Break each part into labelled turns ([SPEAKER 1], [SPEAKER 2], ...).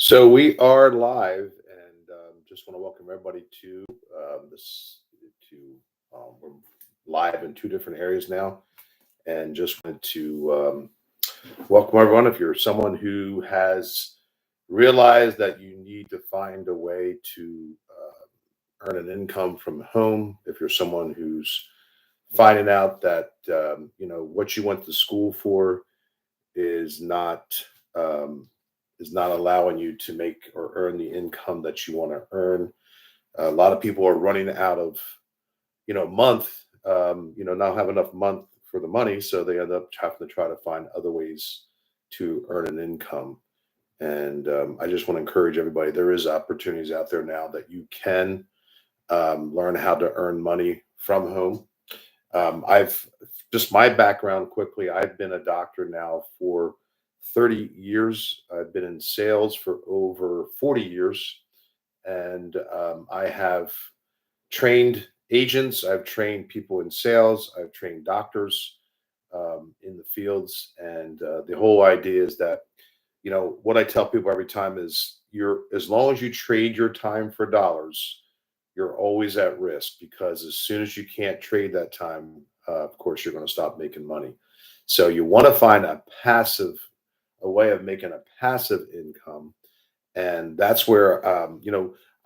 [SPEAKER 1] So we are live, and just want to welcome everybody to this. To We're live in two different areas now, and just wanted to welcome everyone. If you're someone who has realized that you need to find a way to earn an income from home, if you're someone who's finding out that what you went to school for is not um, is not allowing you to make or earn the income that you want to earn. A lot of people are running out of month, not have enough month for the money, so they end up having to try to find other ways to earn an income. And I just want to encourage everybody: there is opportunities out there now that you can learn how to earn money from home. I've Just my background quickly. I've been a doctor now for 30 years. I've been in sales for over 40 years. And I have trained agents, I've trained people in sales, I've trained doctors in the fields. And the whole idea is that, what I tell people every time is as long as you trade your time for dollars, you're always at risk, because as soon as you can't trade that time, of course, you're going to stop making money. So you want to find a way of making a passive income. And that's where,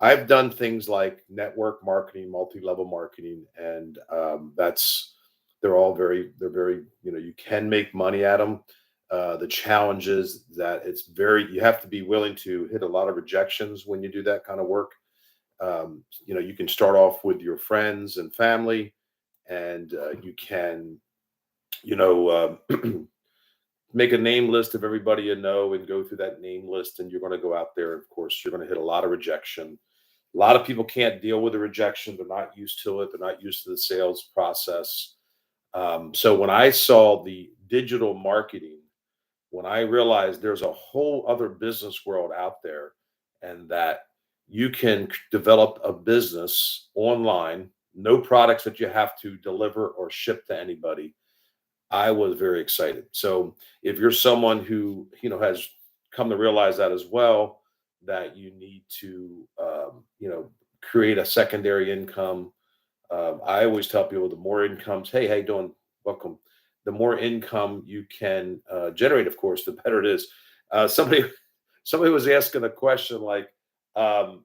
[SPEAKER 1] I've done things like network marketing, multi-level marketing, and they're very, you can make money at them. The challenge is that you have to be willing to hit a lot of rejections when you do that kind of work. You can start off with your friends and family, and you can, you know, make a name list of everybody you know and go through that name list, and you're going to go out there. Of course, you're going to hit a lot of rejection. A lot of people can't deal with the rejection. They're not used to it. They're not used to the sales process. So when I saw the digital marketing, when I realized there's a whole other business world out there, and that you can develop a business online, no products that you have to deliver or ship to anybody, I was very excited. So if you're someone who has come to realize that as well, that you need to create a secondary income. I always tell people, the more incomes, hey, how you doing? Welcome. The more income you can generate, of course, the better it is. Somebody was asking a question like, um,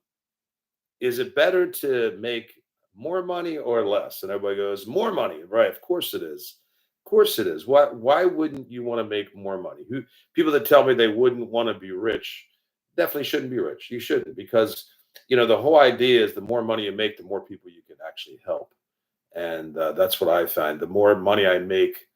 [SPEAKER 1] is it better to make more money or less? And everybody goes, more money, right? Of course it is. Of course it is. Why wouldn't you want to make more money? People that tell me they wouldn't want to be rich definitely shouldn't be rich. You shouldn't, because the whole idea is the more money you make, the more people you can actually help. And that's what I find. The more money I make,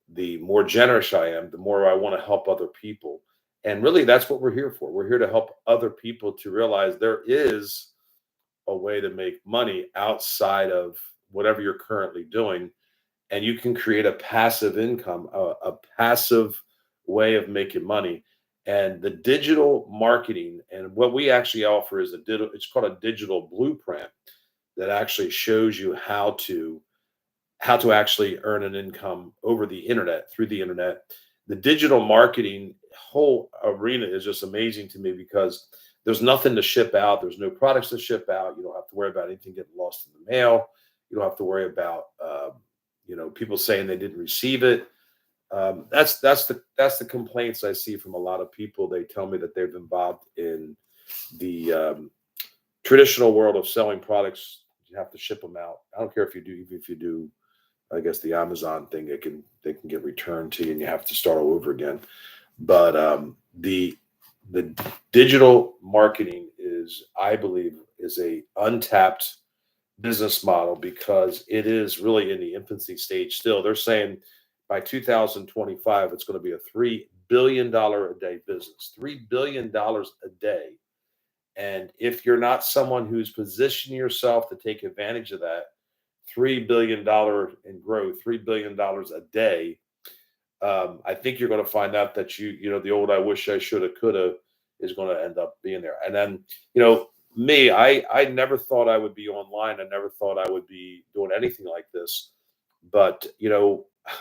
[SPEAKER 1] the more generous I am, the more I want to help other people. And really, that's what we're here for. We're here to help other people to realize there is a way to make money outside of whatever you're currently doing. And you can create a passive income, a passive way of making money. And the digital marketing, and what we actually offer is it's called a digital blueprint that actually shows you how to actually earn an income over the internet, through the internet. The digital marketing whole arena is just amazing to me, because there's nothing to ship out. There's no products to ship out. You don't have to worry about anything getting lost in the mail. You don't have to worry about people saying they didn't receive it. That's the complaints I see from a lot of people. They tell me that they've been involved in the traditional world of selling products. You have to ship them out. I don't care if you do, even if you do, I guess, the Amazon thing, they can get returned to you, and you have to start all over again. But the digital marketing is, I believe, is a untapped business model, because it is really in the infancy stage still. They're saying by 2025 it's going to be a $3 billion a day business. $3 billion a day. And if you're not someone who's positioning yourself to take advantage of that $3 billion in growth, $3 billion a day, I think you're going to find out that the old "I wish I shoulda coulda" is going to end up being there. And then, me, I never thought I would be online. I never thought I would be doing anything like this. But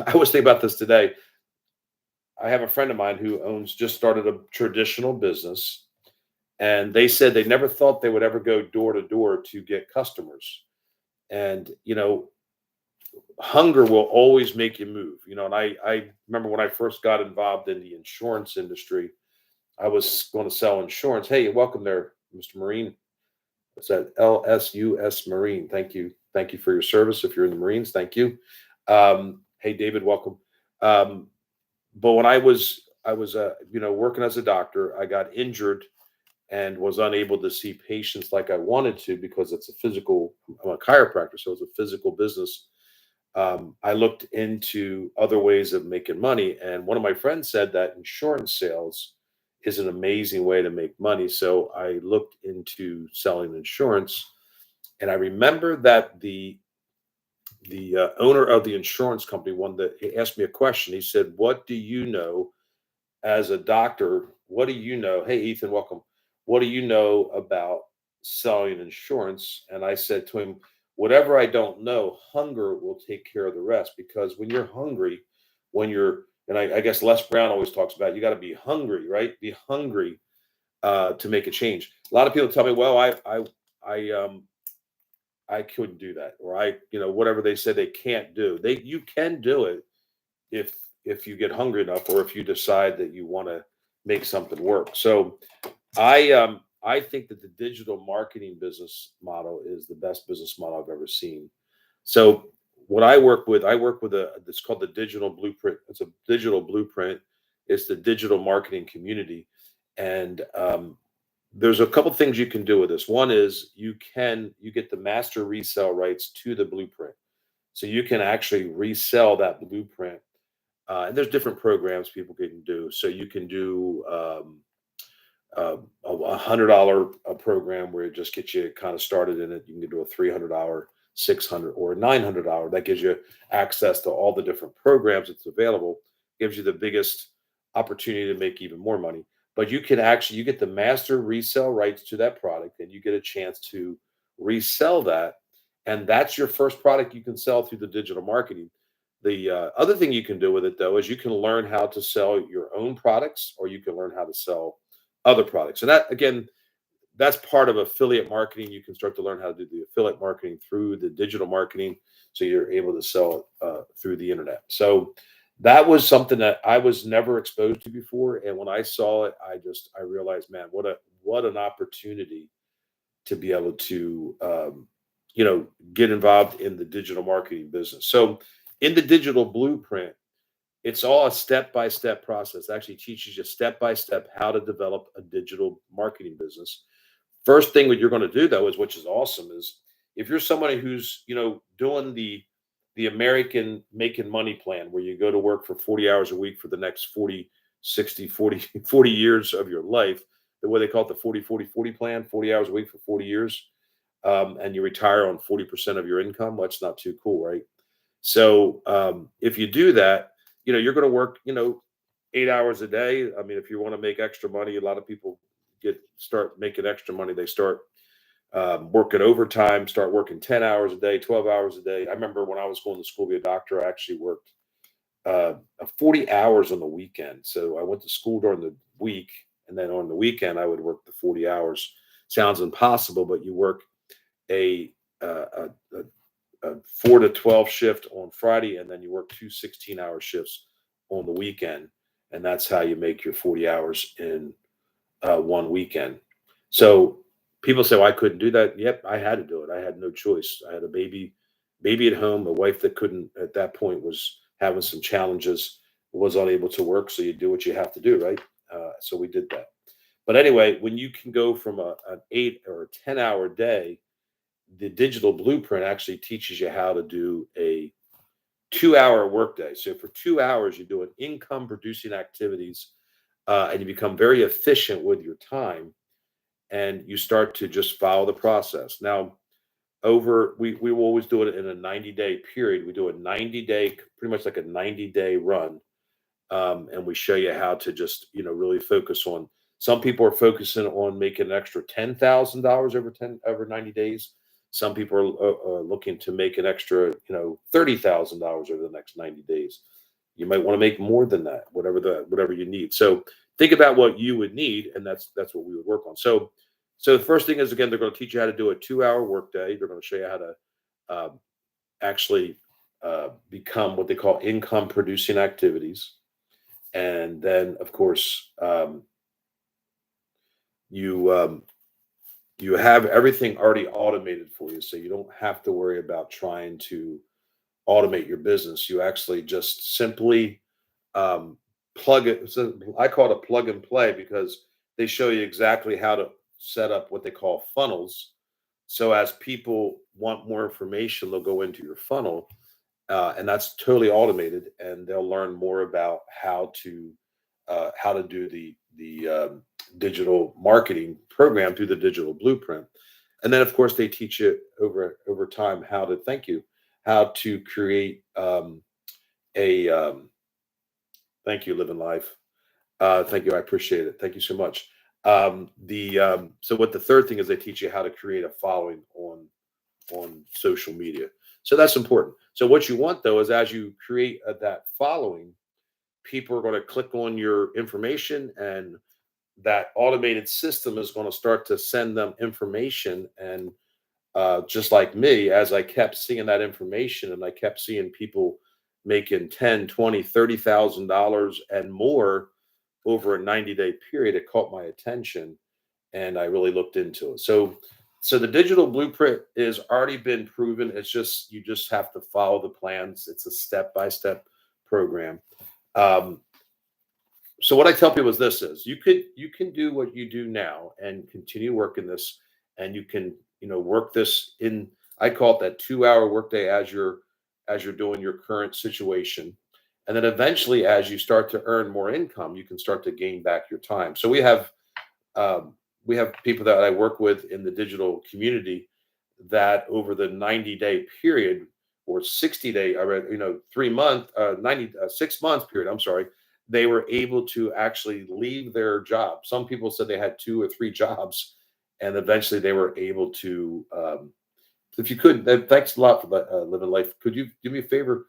[SPEAKER 1] I was thinking about this today. I have a friend of mine who just started a traditional business, And they said they never thought they would ever go door to door to get customers. And, hunger will always make you move, and I remember when I first got involved in the insurance industry, I was going to sell insurance. Hey, welcome there, Mr. Marine. It's at LSUS Marine. Thank you. Thank you for your service. If you're in the Marines, thank you. Hey, David, welcome. Um, but when I was working as a doctor, I got injured and was unable to see patients like I wanted to because it's a physical. I'm a chiropractor, so it's a physical business. I looked into other ways of making money. And one of my friends said that insurance sales is an amazing way to make money. So I looked into selling insurance. And I remember that the owner of the insurance company, one that he asked me a question. He said, "What do you know as a doctor? What do you know? Hey, Ethan, welcome. What do you know about selling insurance?" And I said to him, "Whatever I don't know, hunger will take care of the rest. Because when you're hungry, and I guess Les Brown always talks about, you got to be hungry, right? Be hungry to make a change. A lot of people tell me, well, I couldn't do that, or whatever they said they can't do. You can do it if you get hungry enough, or if you decide that you want to make something work. So I think that the digital marketing business model is the best business model I've ever seen. So what I work with it's called the digital blueprint. It's a digital blueprint. It's the digital marketing community. And there's a couple things you can do with this. One is you get the master resale rights to the blueprint. So you can actually resell that blueprint. And there's different programs people can do. So you can do $100 program where it just gets you kind of started in it. You can do a $300, 600, or $900. That gives you access to all the different programs that's available. Gives you the biggest opportunity to make even more money. But you get the master resale rights to that product, and you get a chance to resell that. And that's your first product you can sell through the digital marketing. The other thing you can do with it, though, is you can learn how to sell your own products, or you can learn how to sell other products. And that, again, that's part of affiliate marketing. You can start to learn how to do the affiliate marketing through the digital marketing, so you're able to sell through the internet. So that was something that I was never exposed to before, and when I saw it, I realized, man, what an opportunity to be able to get involved in the digital marketing business. So in the digital blueprint, it's all a step-by-step process. It actually teaches you step by step how to develop a digital marketing business. First thing that you're going to do, though, is, which is awesome, is if you're somebody who's doing the American making money plan, where you go to work for 40 hours a week for the next 40, 60, 40, 40 years of your life, the way they call it, the 40 plan, 40 hours a week for 40 years, and you retire on 40% of your income. Well, that's not too cool, right? So if you do that, you're going to work, 8 hours a day. I mean, if you want to make extra money, a lot of people start making extra money. They start working overtime, start working 10 hours a day, 12 hours a day. I remember when I was going to school to be a doctor, I actually worked 40 hours on the weekend. So I went to school during the week, and then on the weekend, I would work the 40 hours. Sounds impossible, but you work a, a, a a 4 to 12 shift on Friday, and then you work 2 16-hour shifts on the weekend. And that's how you make your 40 hours in one weekend. So people say, well, I couldn't do that. Yep, I had to do it. I had no choice. I had a baby at home, a wife that couldn't, at that point, was having some challenges, was unable to work. So you do what you have to do, right? So we did that. But anyway, when you can go from an 8 or a 10-hour day, the digital blueprint actually teaches you how to do a 2-hour workday. So for 2 hours, you're doing income producing activities, and you become very efficient with your time, and you start to just follow the process. Now, we will always do it in a 90-day period. We do a 90-day, pretty much like a 90-day run, and we show you how to just really focus on. Some people are focusing on making an extra $10,000 over 90 days. Some people are looking to make an extra $30,000 over the next 90 days. You might want to make more than that, whatever you need. So think about what you would need, and that's what we would work on. So the first thing is, again, they're going to teach you how to do a 2-hour workday. They're going to show you how to actually become what they call income producing activities. And then, of course, you you have everything already automated for you, so you don't have to worry about trying to automate your business. You actually just simply um, plug it. So I call it a plug and play because they show you exactly how to set up what they call funnels. So as people want more information, they'll go into your funnel, and that's totally automated, and they'll learn more about how to do the digital marketing program through the digital blueprint. And then, of course, they teach you over time how to thank you, how to create a thank you, living life. Thank you, I appreciate it. Thank you so much. The So what the third thing is, they teach you how to create a following on social media. So that's important. So what you want though is, as you create that following, people are going to click on your information, and that automated system is going to start to send them information. And just like me, as I kept seeing that information and I kept seeing people making 10, 20, $30,000 and more over a 90-day period, it caught my attention, and I really looked into it. So the digital blueprint is already been proven. It's just, you just have to follow the plans. It's a step-by-step program. Um, so what I tell people is, this is, you can do what you do now and continue working this, and you can, work this in, I call it that 2-hour workday, as you're doing your current situation. And then eventually, as you start to earn more income, you can start to gain back your time. So um, we have people that I work with in the digital community that over the 90-day period, or 60-day, I read, 3 month, 90, 6 months period, I'm sorry, they were able to actually leave their job. Some people said they had 2 or 3 jobs, and eventually they were able to, if you could, thanks a lot for living life. Could you do me a favor?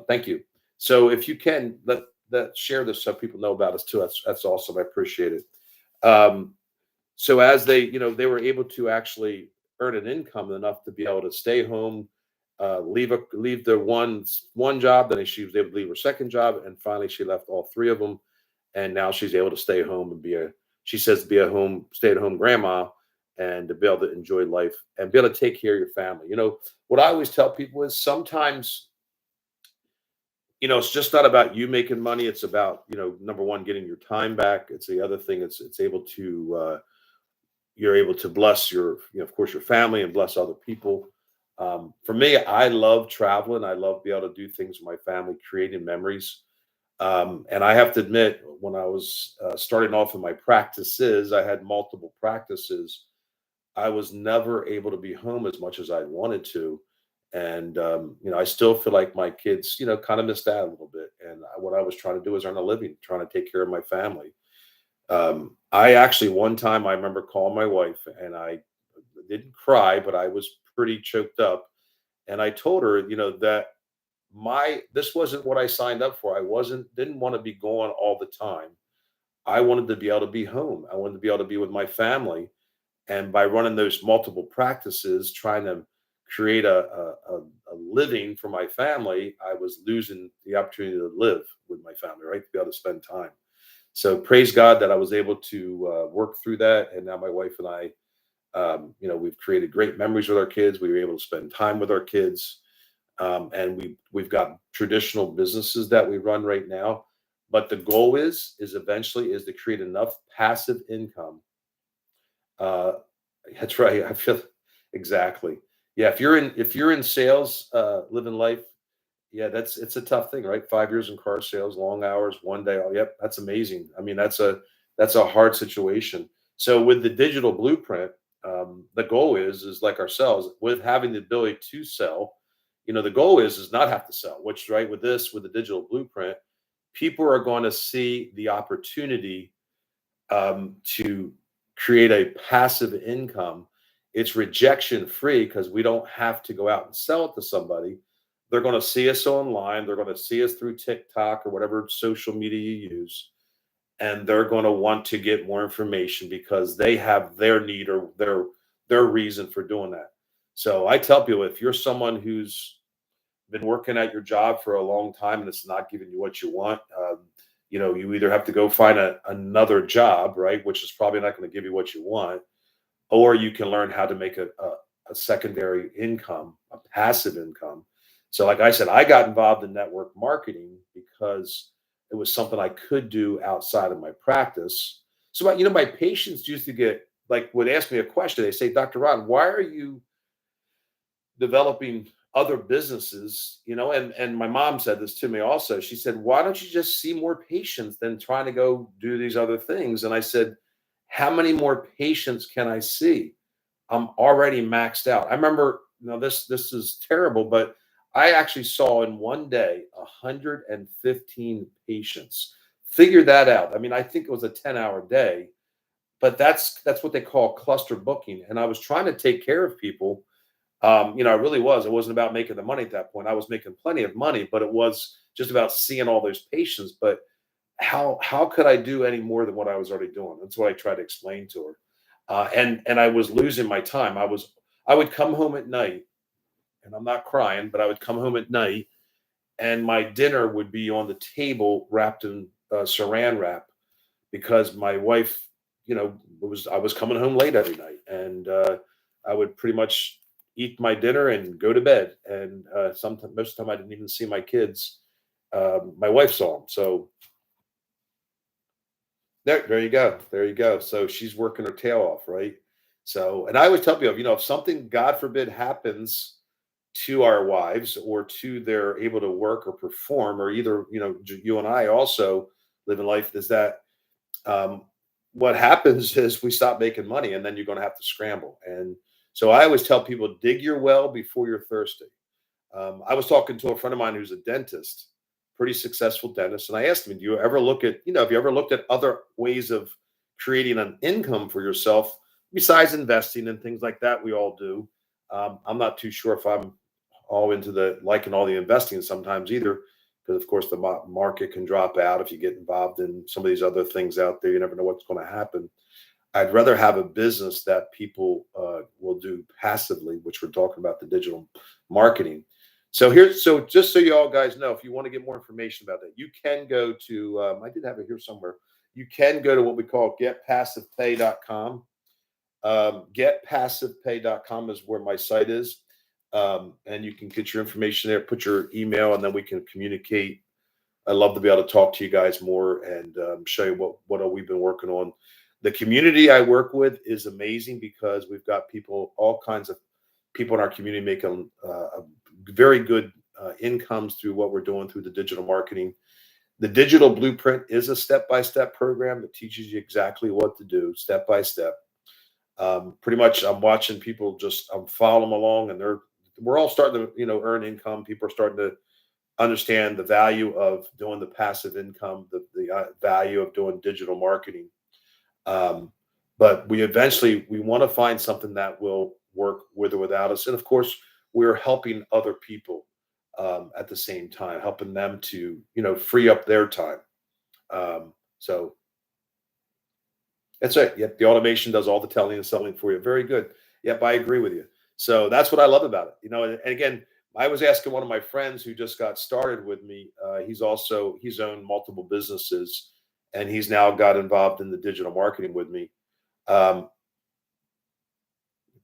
[SPEAKER 1] Thank you. So if you can, let share this so people know about us too. That's awesome. I appreciate it. Um, so as they, they were able to actually earn an income enough to be able to stay home, leave the one job, then she was able to leave her second job, and finally she left all 3 of them, and now she's able to stay home and she says, be a stay at home grandma, and to be able to enjoy life and be able to take care of your family. What I always tell people is, sometimes, it's just not about you making money. It's about, number one, getting your time back. It's the other thing. It's able to, you're able to bless your, of course, your family, and bless other people. For me, I love traveling. I love being able to do things with my family, creating memories. And I have to admit, when I was starting off in my practices, I had multiple practices. I was never able to be home as much as I wanted to. And, I still feel like my kids, kind of missed out a little bit. And what I was trying to do is earn a living, trying to take care of my family. I actually, one time, I remember calling my wife, and I didn't cry, but I was pretty choked up. And I told her, that this wasn't what I signed up for. I didn't want to be gone all the time. I wanted to be able to be home. I wanted to be able to be with my family. And by running those multiple practices, trying to create a living for my family, I was losing the opportunity to live with my family, right? To be able to spend time. So praise God that I was able to work through that. And now my wife and I, we've created great memories with our kids. We were able to spend time with our kids. And we've got traditional businesses that we run right now. But the goal is eventually is to create enough passive income. Uh, that's right. I feel exactly. Yeah. If you're in sales, living life, yeah, it's a tough thing, right? 5 years in car sales, long hours, one day. Oh, yep, that's amazing. I mean, that's a hard situation. So with the digital blueprint, the goal is like ourselves, with having the ability to sell. The goal is not have to sell. Which, right, with the digital blueprint, people are going to see the opportunity to create a passive income. It's rejection free because we don't have to go out and sell it to somebody. They're going to see us online. They're going to see us through TikTok or whatever social media you use. and they're going to want to get more information because they have their need or their reason for doing that. So I tell people, if you're someone who's been working at your job for a long time and it's not giving you what you want, you either have to go find another job, right, which is probably not going to give you what you want, or you can learn how to make a secondary income, a passive income. So, like I said, I got involved in network marketing because it was something I could do outside of my practice. So, my patients used to get like would ask me a question. They say, "Dr. Ron, why are you developing other businesses?" And my mom said this to me also. She said, "Why don't you just see more patients than trying to go do these other things?" And I said, "How many more patients can I see? I'm already maxed out." I remember, this is terrible, but I actually saw in one day 115 patients. Figure that out. I mean, I think it was a 10-hour day, but that's what they call cluster booking. And I was trying to take care of people. I really was. It wasn't about making the money at that point. I was making plenty of money, but it was just about seeing all those patients. But how could I do any more than what I was already doing? That's what I tried to explain to her. And I was losing my time. I would come home at night, and I'm not crying, but I would come home at night, and my dinner would be on the table wrapped in Saran wrap because my wife, I was coming home late every night, and I would pretty much eat my dinner and go to bed. And sometimes, most of the time, I didn't even see my kids. My wife saw them, so there you go. There you go. So she's working her tail off, right? So, and I always tell people, if something, God forbid, happens to our wives or to they're able to work or perform, or either, you and I also live in life, is that um, what happens is we stop making money and then you're going to have to scramble. And so I always tell people, dig your well before you're thirsty. I was talking to a friend of mine who's a dentist, pretty successful dentist, and I asked him, "Do you ever look at, have you ever looked at other ways of creating an income for yourself besides investing and things like that?" We all do. I'm not too sure if I'm all into the liking all the investing sometimes either, because of course the market can drop out if you get involved in some of these other things out there. You never know what's going to happen. I'd rather have a business that people will do passively, which we're talking about the digital marketing. So just so you all guys know, if you want to get more information about that, you can go to, I did have it here somewhere. You can go to what we call getpassivepay.com. Getpassivepay.com is where my site is. And you can get your information there, put your email, and then we can communicate. I'd love to be able to talk to you guys more and show you what we've been working on. The community I work with is amazing because we've got people, all kinds of people in our community making very good incomes through what we're doing through the digital marketing. The digital blueprint is a step-by-step program that teaches you exactly what to do step by step. Pretty much, I'm watching people I'm following them along, and we're all starting to earn income. People are starting to understand the value of doing the passive income, the value of doing digital marketing. Um, but we want to find something that will work with or without us. And of course, we're helping other people at the same time, helping them to, free up their time. So that's right. Yep. The automation does all the telling and selling for you. Very good. Yep. I agree with you. So that's what I love about it. And again, I was asking one of my friends who just got started with me. He's owned multiple businesses, and he's now got involved in the digital marketing with me. Um,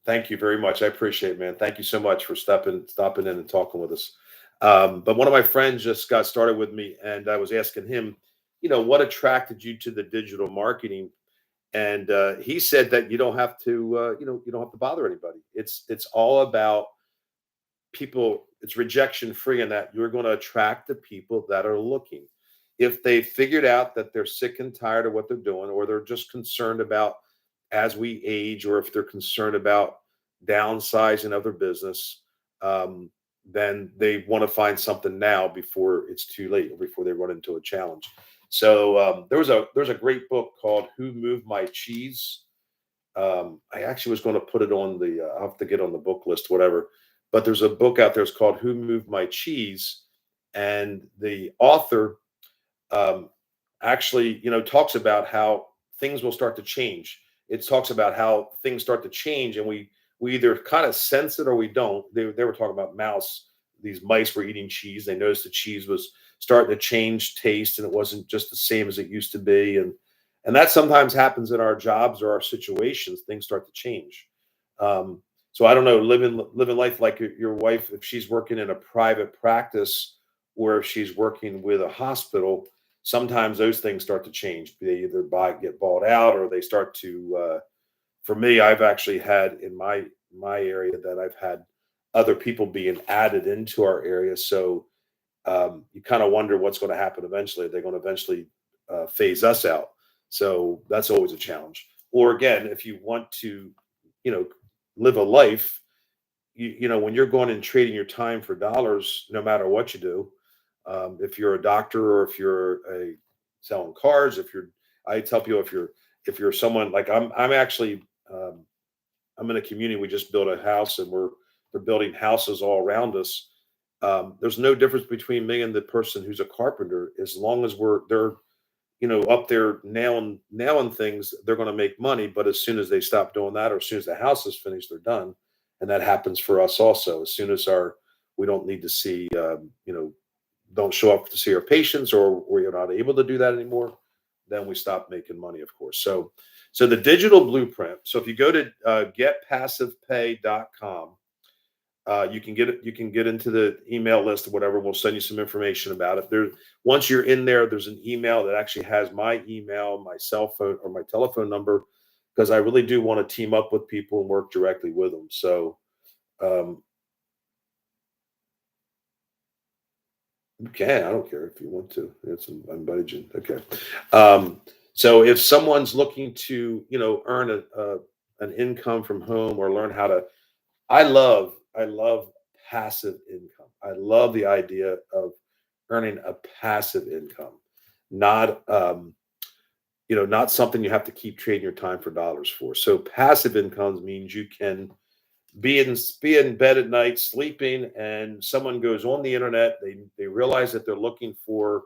[SPEAKER 1] Thank you very much. I appreciate it, man. Thank you so much for stopping in and talking with us. But one of my friends just got started with me, and I was asking him, what attracted you to the digital marketing? And he said that you don't have to, you don't have to bother anybody. It's all about people. It's rejection free, and that you're going to attract the people that are looking. If they figured out that they're sick and tired of what they're doing, or they're just concerned about as we age, or if they're concerned about downsizing of their business, um, then they want to find something now before it's too late or before they run into a challenge. So there's a great book called "Who Moved My Cheese." I actually was going to put it on the I'll have to get on the book list, whatever. But there's a book out there. It's called "Who Moved My Cheese," and the author, um, actually, talks about how things will start to change. It talks about how things start to change, and we either kind of sense it or we don't. They were talking about mouse. These mice were eating cheese. They noticed the cheese was starting to change taste, and it wasn't just the same as it used to be. And that sometimes happens in our jobs or our situations. Things start to change. Um, so I don't know, living life like your wife, if she's working in a private practice or if she's working with a hospital, sometimes those things start to change. They either get bought out, or they start to. For me, I've actually had in my area that I've had other people being added into our area. So you kind of wonder what's going to happen eventually. They're going to eventually phase us out. So that's always a challenge. Or again, if you want to, you know, live a life, when you're going and trading your time for dollars, no matter what you do, if you're a doctor or if you're a selling cars, I tell people if you're someone like I'm actually, I'm in a community. We just built a house, and they're building houses all around us. There's no difference between me and the person who's a carpenter, as long as they're up there nailing things, they're going to make money. But as soon as they stop doing that, or as soon as the house is finished, they're done. And that happens for us also. As soon as we don't need to see, don't show up to see our patients, or we're not able to do that anymore, then we stop making money, of course. So the digital blueprint. So if you go to getpassivepay.com, you can get into the email list or whatever. We'll send you some information about it. Once you're in there, there's an email that actually has my email, my cell phone, or my telephone number, because I really do want to team up with people and work directly with them. So um, you can. I don't care if you want to. I invited you. Okay. Um, so if someone's looking to, earn an income from home, or learn how to, I love passive income. I love the idea of earning a passive income, not not something you have to keep trading your time for dollars for. So passive incomes means you can be in bed at night sleeping, and someone goes on the internet. They realize that they're looking for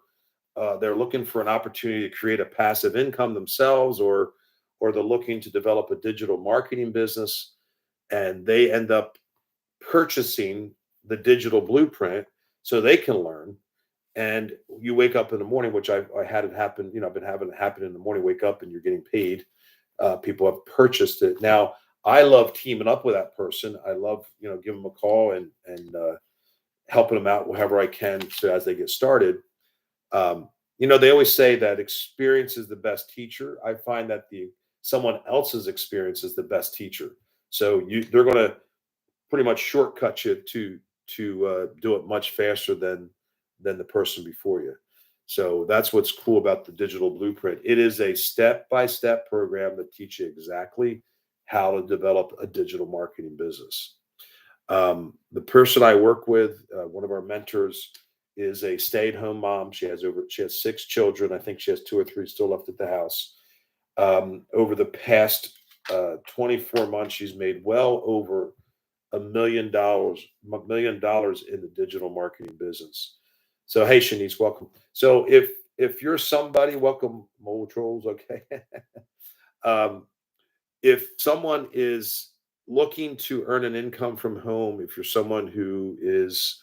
[SPEAKER 1] an opportunity to create a passive income themselves, or they're looking to develop a digital marketing business, and they end up purchasing the digital blueprint so they can learn. And you wake up in the morning, which I had it happen. I've been having it happen in the morning. Wake up and you're getting paid. People have purchased it. Now, I love teaming up with that person. I love giving them a call and helping them out wherever I can, so as they get started. They always say that experience is the best teacher. I find that the someone else's experience is the best teacher. So they're going to pretty much shortcut you to do it much faster than the person before you. So that's what's cool about the digital blueprint. It is a step-by-step program that teaches you exactly how to develop a digital marketing business. The person I work with, one of our mentors, is a stay-at-home mom. She has 6 children. I think she has 2 or 3 still left at the house. Over the past 24 months, she's made well over $1 million in the digital marketing business. So hey, Shanice, welcome. So if you're somebody, welcome, Mole Trolls. Okay. um, if someone is looking to earn an income from home, if you're someone who is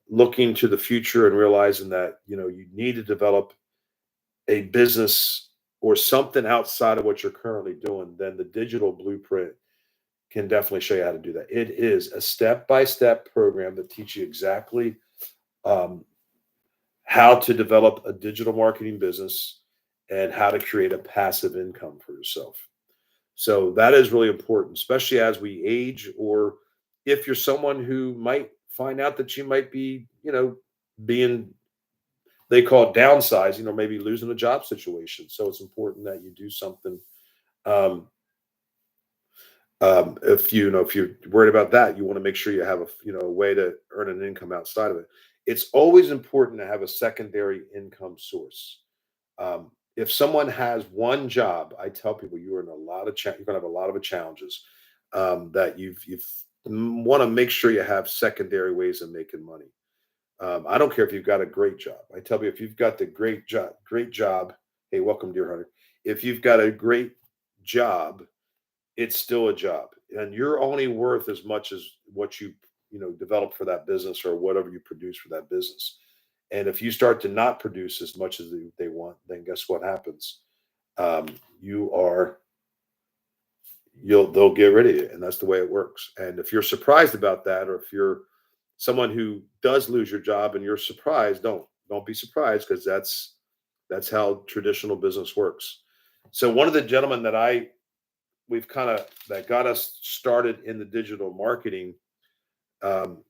[SPEAKER 1] looking to the future and realizing that you need to develop a business or something outside of what you're currently doing, then the digital blueprint can definitely show you how to do that. It is a step-by-step program that teaches you exactly um, how to develop a digital marketing business and how to create a passive income for yourself. So that is really important, especially as we age, or if you're someone who might find out that you might be, being, they call it downsizing, or maybe losing a job situation. So it's important that you do something. Um, if you're worried about that, you want to make sure you have a way to earn an income outside of it. It's always important to have a secondary income source. If someone has one job, I tell people you're in a lot of you're going to have a lot of challenges. That you've want to make sure you have secondary ways of making money. I don't care if you've got a great job. I tell you, if you've got the great job, Hey, welcome, dear hunter. If you've got a great job, it's still a job, and you're only worth as much as what you develop for that business or whatever you produce for that business. And if you start to not produce as much as they want, then guess what happens? Um, you are they'll get rid of you, and that's the way it works. And if you're surprised about that, or if you're someone who does lose your job and you're surprised, don't be surprised, because that's how traditional business works. So one of the gentlemen we've kind of that got us started in the digital marketing,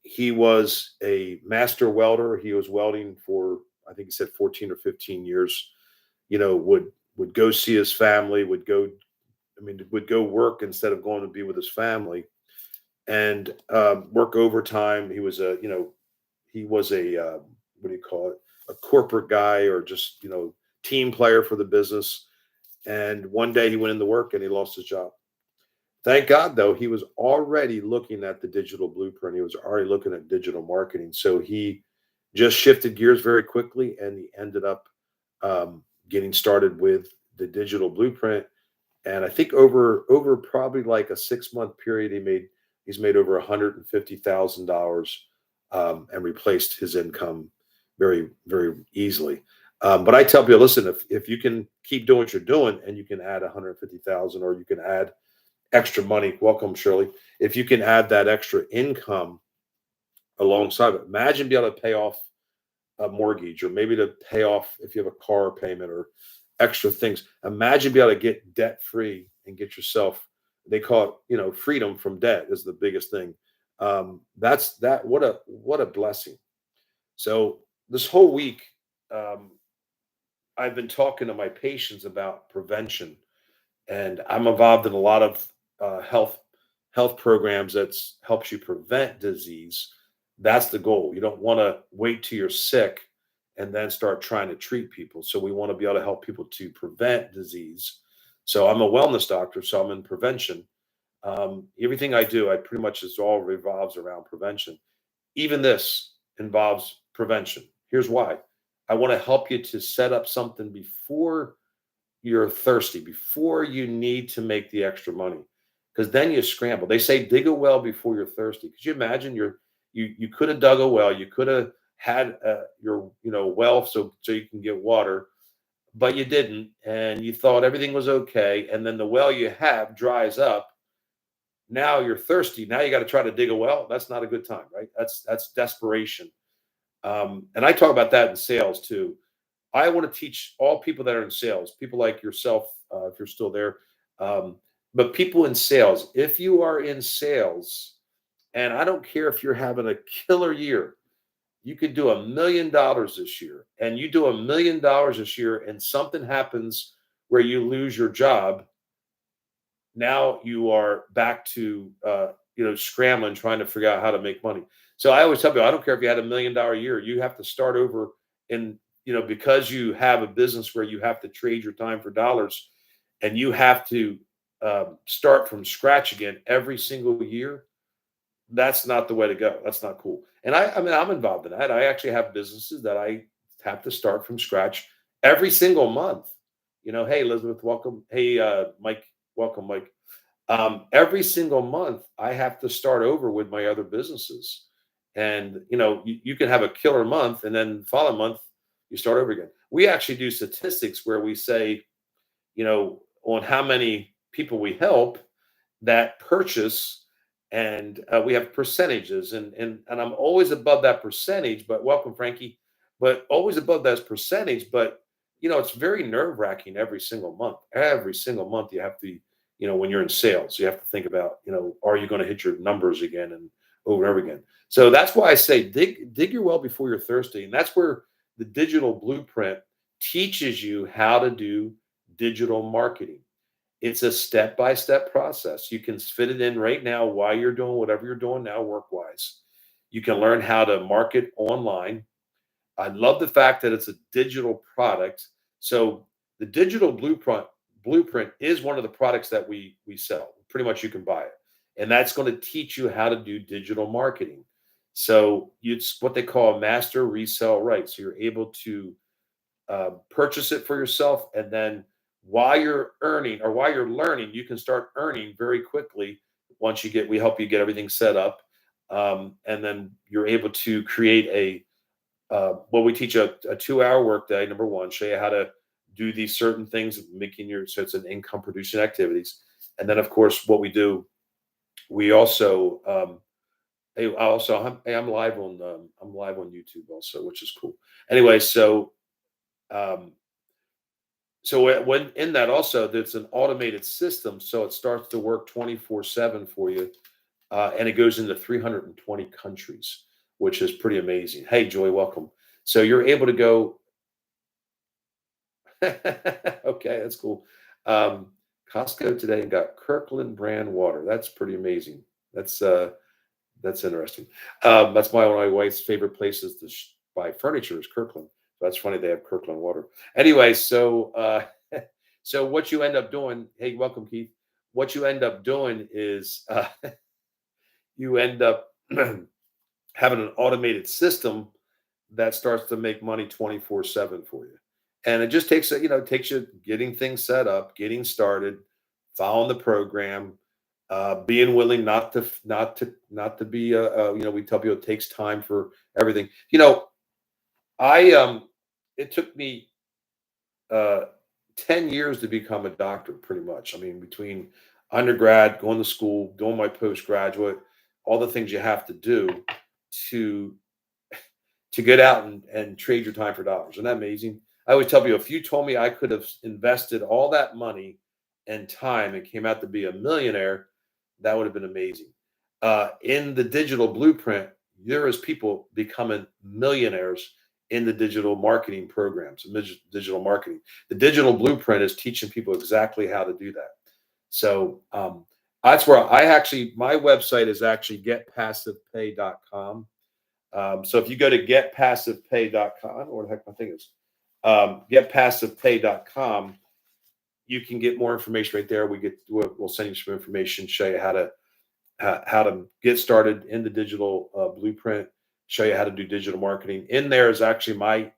[SPEAKER 1] he was a master welder. He was welding for, I think he said, 14 or 15 years. Would go see his family, would go work instead of going to be with his family, and work overtime. He was a what do you call it? A corporate guy, or just team player for the business. And one day he went into work and he lost his job. Thank God, though, he was already looking at the digital blueprint. He was already looking at digital marketing. So he just shifted gears very quickly, and he ended up getting started with the digital blueprint. And I think over probably like a 6 month period, he's made over $150,000, and replaced his income very, very easily. But I tell people, listen, if you can keep doing what you're doing, and you can add 150,000, or you can add extra money. Welcome, Shirley. If you can add that extra income alongside it, imagine being able to pay off a mortgage, or maybe to pay off if you have a car payment, or extra things. Imagine being able to get debt free and get yourself. They call it, freedom from debt is the biggest thing. That's that. What a blessing. So this whole week, um, I've been talking to my patients about prevention, and I'm involved in a lot of health programs that helps you prevent disease. That's the goal. You don't want to wait till you're sick and then start trying to treat people. So we want to be able to help people to prevent disease. So I'm a wellness doctor, so I'm in prevention. Everything I do, I pretty much is all revolves around prevention. Even this involves prevention. Here's why. I want to help you to set up something before you're thirsty, before you need to make the extra money, because then you scramble. They say dig a well before you're thirsty. Could you imagine you could have dug a well, you could have had your well so you can get water, but you didn't, and you thought everything was okay, and then the well you have dries up. Now you're thirsty. Now you got to try to dig a well. That's not a good time, right? That's desperation. And I talk about that in sales too. I want to teach all people that are in sales, people like yourself, if you're still there, um, but people in sales. If you are in sales, and I don't care if you're having a killer year, you could do $1 million this year, and you do $1 million this year, and something happens where you lose your job. Now you are back to scrambling, trying to figure out how to make money. So I always tell people, I don't care if you had $1 million year, you have to start over. And because you have a business where you have to trade your time for dollars, and you have to start from scratch again every single year. That's not the way to go. That's not cool. And I mean, I'm involved in that. I actually have businesses that I have to start from scratch every single month. Hey, Elizabeth, welcome. Hey, Mike, welcome, Mike. Every single month, I have to start over with my other businesses. And you can have a killer month, and then the following month you start over again. We actually do statistics where we say, on how many people we help that purchase, and we have percentages, and I'm always above that percentage. But welcome, Frankie. But always above that percentage. But it's very nerve wracking every single month. Every single month, you have to, when you're in sales, you have to think about, are you going to hit your numbers again, and over and over again. So that's why I say dig your well before you're thirsty, and that's where the digital blueprint teaches you how to do digital marketing. It's a step-by-step process. You can fit it in right now while you're doing whatever you're doing now work-wise. You can learn how to market online. I love the fact that it's a digital product. So the digital blueprint is one of the products that we sell. Pretty much you can buy it. And that's going to teach you how to do digital marketing. So it's what they call a master resell right. So you're able to purchase it for yourself, and then while you're earning or while you're learning, you can start earning very quickly. Once you get, we help you get everything set up, and then you're able to create well, we teach a 2 hour workday. Number one, show you how to do these certain things, making your so it's an income producing activities, and then of course what we do, we also hey, I'm live on I'm live on YouTube also, which is cool. Anyway, um, when in that also, there's an automated system, so it starts to work 24/7 for you, and it goes into 320 countries, which is pretty amazing. Hey, Joy, welcome. So you're able to go. Okay, that's cool. Um, Costco today got Kirkland brand water. That's pretty amazing. That's uh, that's interesting. That's one of my wife's favorite places to buy furniture is Kirkland. That's funny they have Kirkland water. Anyway, so what you end up doing? Hey, welcome, Keith. What you end up doing is you end up having an automated system that starts to make money 24/7 for you. And it just takes it takes you getting things set up, getting started, following the program, being willing not to be we tell people it takes time for everything. I it took me uh 10 years to become a doctor pretty much. I mean, between undergrad, going to school, doing my postgraduate, all the things you have to do to get out and trade your time for dollars. Isn't that amazing? I always tell people, if you told me I could have invested all that money and time and came out to be a millionaire, that would have been amazing. In the digital blueprint, there is people becoming millionaires in the digital marketing programs, digital marketing. The digital blueprint is teaching people exactly how to do that. So that's where my website is actually getpassivepay.com. So if you go to getpassivepay.com, or the heck my thing is, getpassivepay.com, you can get more information right there. We'll send you some information, show you how to get started in the digital blueprint, show you how to do digital marketing. In there is actually my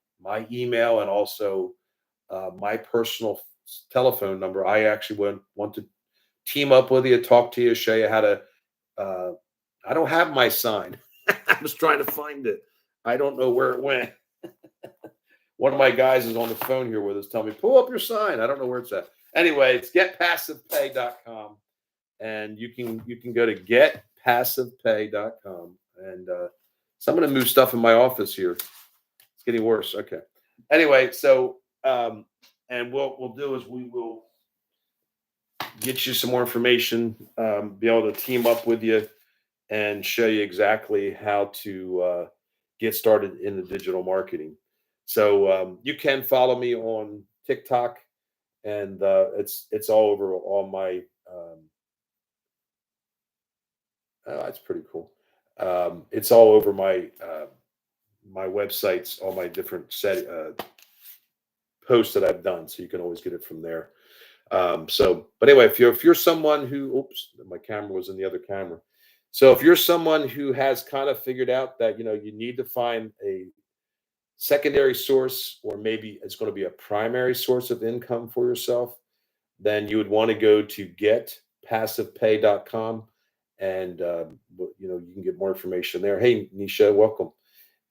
[SPEAKER 1] email and also my personal telephone number. I actually want to team up with you, talk to you, show you how to. Uh, I don't have my sign. I was trying to find it. I don't know where it went. One of my guys is on the phone here with us, telling me, pull up your sign. I don't know where it's at. Anyway, it's getpassivepay.com. And you can go to getpassivepay.com. And so I'm going to move stuff in my office here. It's getting worse. Okay. Anyway, and what we'll do is we will get you some more information, be able to team up with you and show you exactly how to get started in the digital marketing. So you can follow me on TikTok, and it's all over all my. It's pretty cool. It's all over my websites, all my different posts that I've done, so you can always get it from there. But anyway, if you're someone who, oops, my camera was in the other camera. So if you're someone who has kind of figured out that you need to find a secondary source, or maybe it's going to be a primary source of income for yourself, then you would want to go to getpassivepay.com, and you can get more information there. Hey, Nisha, welcome.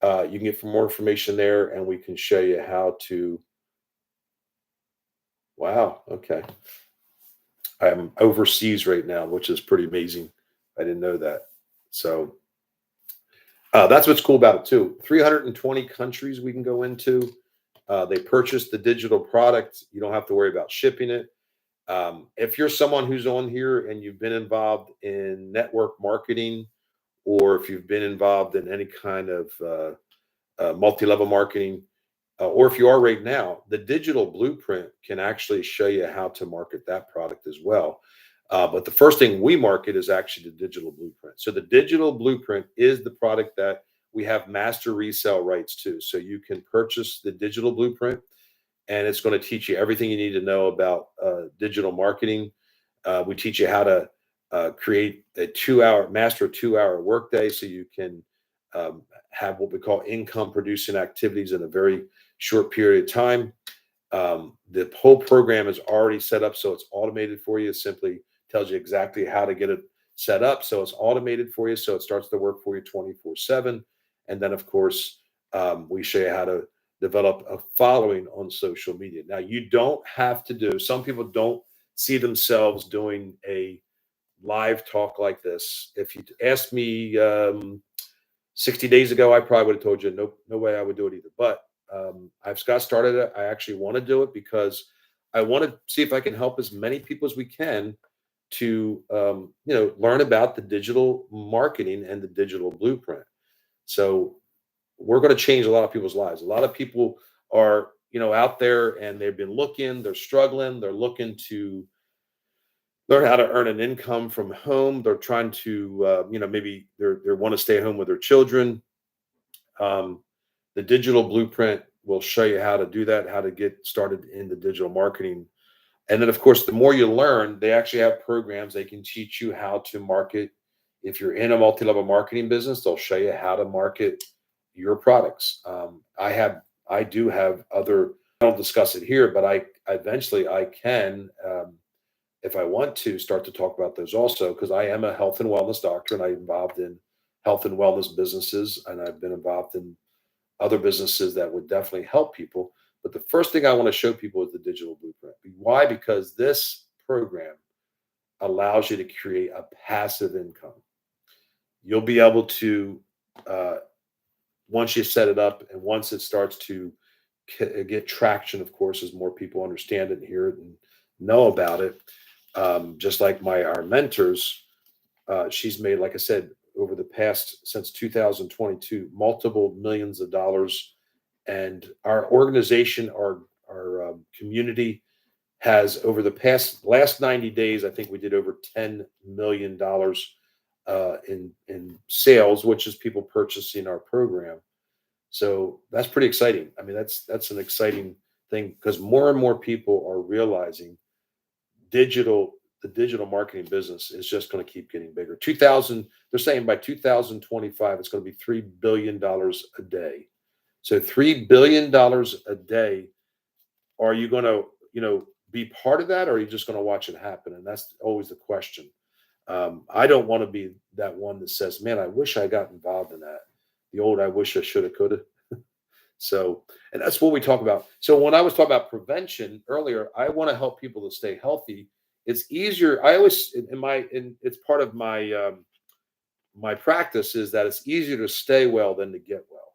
[SPEAKER 1] You can get more information there, and we can show you how to. Wow. Okay. I'm overseas right now, which is pretty amazing. I didn't know that. So that's what's cool about it too. 320 countries we can go into. They purchase the digital product. You don't have to worry about shipping it. If you're someone who's on here and you've been involved in network marketing, or if you've been involved in any kind of multi-level marketing, or if you are right now, the digital blueprint can actually show you how to market that product as well. But the first thing we market is actually the digital blueprint. So the digital blueprint is the product that we have master resale rights to. So you can purchase the digital blueprint, and it's going to teach you everything you need to know about digital marketing. We teach you how to create a 2 hour workday, so you can have what we call income producing activities in a very short period of time. The whole program is already set up, so it's automated for you. It simply tells you exactly how to get it set up, so it's automated for you, so it starts to work for you 24/7. And then, of course, we show you how to develop a following on social media. Now, you don't have to do. Some people don't see themselves doing a live talk like this. If you asked me 60 days ago, I probably would have told you, nope, no way I would do it either. But I've got started it. I actually want to do it because I want to see if I can help as many people as we can to, learn about the digital marketing and the digital blueprint. So we're going to change a lot of people's lives. A lot of people are, out there and they've been looking, they're struggling, they're looking to learn how to earn an income from home. They're trying to, maybe they want to stay home with their children. Um, the digital blueprint will show you how to do that, how to get started in the digital marketing. And then, of course, the more you learn, they actually have programs. They can teach you how to market. If you're in a multi-level marketing business, they'll show you how to market your products. I do have other. I don't discuss it here, but I eventually I can, if I want to, start to talk about those also because I am a health and wellness doctor and I'm involved in health and wellness businesses, and I've been involved in other businesses that would definitely help people. But the first thing I want to show people is the digital blueprint. Why? Because this program allows you to create a passive income. You'll be able to, uh, once you set it up and once it starts to get traction, of course, as more people understand it and hear it and know about it. Just like our mentors, she's made, like I said, over the past since 2022, multiple millions of dollars. And our organization, our community, has over the last 90 days, I think we did over $10 million in sales, which is people purchasing our program. So that's pretty exciting. I mean, that's an exciting thing because more and more people are realizing digital the digital marketing business is just going to keep getting bigger. 2000, they're saying by 2025, it's going to be $3 billion a day. So $3 billion a day. Are you going to, be part of that, or are you just going to watch it happen? And that's always the question. I don't want to be that one that says, "Man, I wish I got involved in that." The old "I wish I shoulda, coulda." So, and that's what we talk about. So when I was talking about prevention earlier, I want to help people to stay healthy. It's easier. I always, it's part of my practice is that it's easier to stay well than to get well,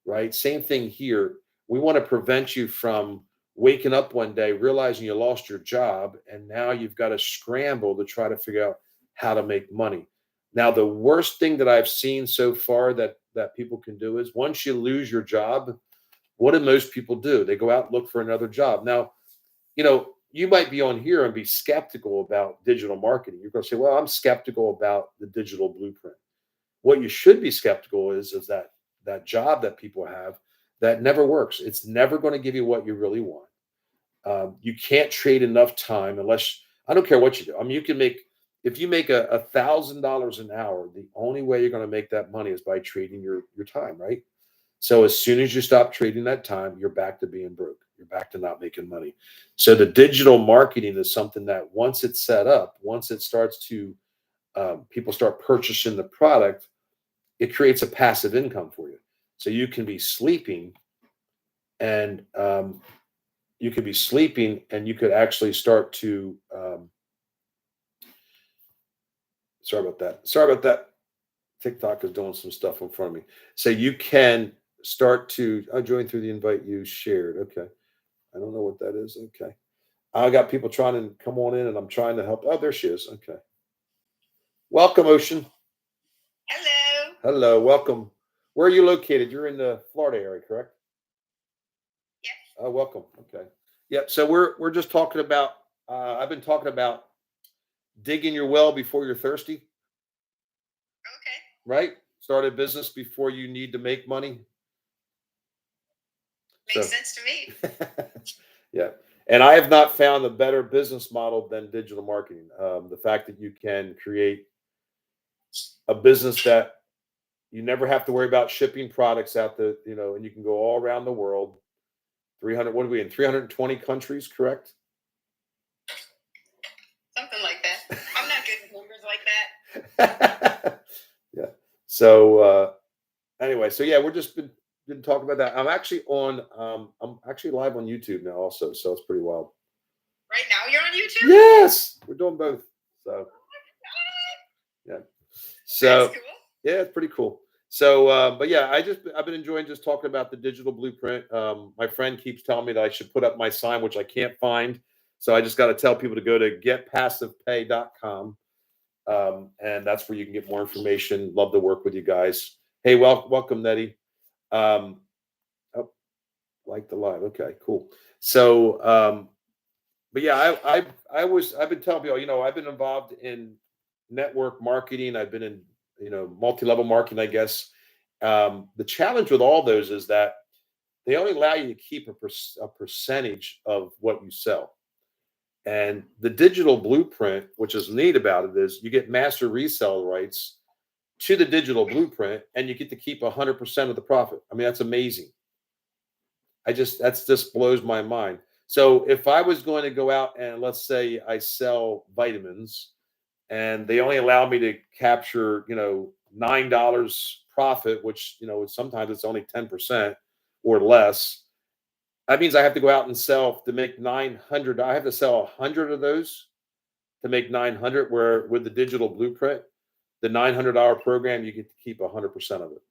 [SPEAKER 1] right? Same thing here. We want to prevent you from waking up one day, realizing you lost your job, and now you've got to scramble to try to figure out how to make money. Now, the worst thing that I've seen so far that people can do is once you lose your job, what do most people do? They go out and look for another job. Now, you might be on here and be skeptical about digital marketing. You're going to say, well, I'm skeptical about the digital blueprint. What you should be skeptical is that job that people have that never works. It's never going to give you what you really want. You can't trade enough time unless I don't care what you do. I mean, you can make if you make $1,000 an hour, the only way you're going to make that money is by trading your time, right? So as soon as you stop trading that time, you're back to being broke. You're back to not making money. So the digital marketing is something that once it's set up, once it starts to people start purchasing the product, it creates a passive income for you. So and you could be sleeping, and you could actually start to. Sorry about that. Sorry about that. TikTok is doing some stuff in front of me. So you can start to. I joined through the invite you shared. Okay. I don't know what that is. Okay. I got people trying to come on in, and I'm trying to help. Oh, there she is. Okay. Welcome, Ocean.
[SPEAKER 2] Hello.
[SPEAKER 1] Hello. Welcome. Where are you located? You're in the Florida area, correct?
[SPEAKER 2] Yes.
[SPEAKER 1] Oh, welcome. Okay. Yep. So we're just talking about. I've been talking about digging your well before you're thirsty,
[SPEAKER 2] Okay.
[SPEAKER 1] right? Start a business before you need to make money.
[SPEAKER 2] Makes
[SPEAKER 1] So,
[SPEAKER 2] sense to me.
[SPEAKER 1] yeah. And I have not found a better business model than digital marketing. The fact that you can create a business that you never have to worry about shipping products out and you can go all around the world. 300, what are we in? 320 countries, correct?
[SPEAKER 2] Something like that. I'm not good with numbers like that.
[SPEAKER 1] Yeah. So anyway, so yeah, we're just been talking about that. I'm actually live on YouTube now also, so it's pretty wild.
[SPEAKER 2] Right now, you're on YouTube.
[SPEAKER 1] Yes, we're doing both. So yeah. So
[SPEAKER 2] That's cool.
[SPEAKER 1] yeah, it's pretty cool. So, but yeah, I've been enjoying just talking about the digital blueprint. My friend keeps telling me that I should put up my sign, which I can't find. So I just got to tell people to go to getpassivepay.com. And that's where you can get more information. Love to work with you guys. Hey, welcome, Nettie. Um, oh, like the live. Okay, cool. So, but yeah, I've been telling people, I've been involved in network marketing. I've been in, multi-level marketing, I guess. The challenge with all those is that they only allow you to keep a percentage of what you sell. And the digital blueprint, which is neat about it, is you get master resale rights to the digital blueprint, and you get to keep 100% of the profit. I mean, that's amazing. That's just blows my mind. So if I was going to go out and let's say I sell vitamins and they only allow me to capture, $9 profit, which, sometimes it's only 10% or less. That means I have to go out and sell to make 900. I have to sell 100 of those to make 900, where with the digital blueprint, the $900 program, you get to keep 100% of it.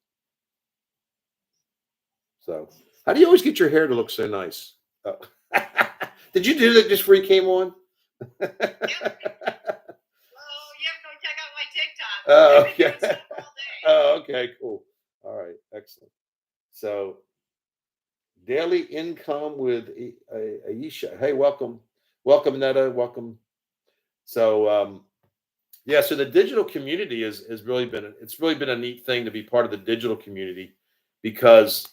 [SPEAKER 1] So, how do you always get your hair to look so nice? Oh. Did you do that just before you came on?
[SPEAKER 2] Yep. Well, you have to go check out my TikTok.
[SPEAKER 1] Oh,
[SPEAKER 2] I've been doing
[SPEAKER 1] okay.
[SPEAKER 2] stuff all day.
[SPEAKER 1] Oh, okay, cool. All right, excellent. So, daily income with Aisha. Hey, welcome, Netta, welcome. So, yeah, so the digital community is really been a neat thing to be part of the digital community because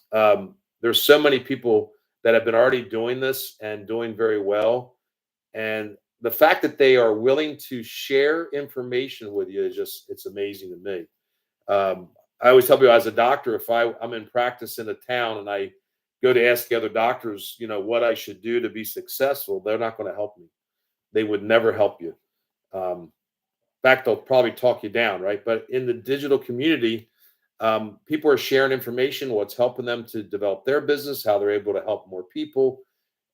[SPEAKER 1] there's so many people that have been already doing this and doing very well, and the fact that they are willing to share information with you is just it's amazing to me. I always tell people as a doctor, if I'm in practice in a town and I go to ask the other doctors, what I should do to be successful, they're not going to help me. They would never help you. Um, in fact, they'll probably talk you down, right? But in the digital community, people are sharing information, what's helping them to develop their business, how they're able to help more people,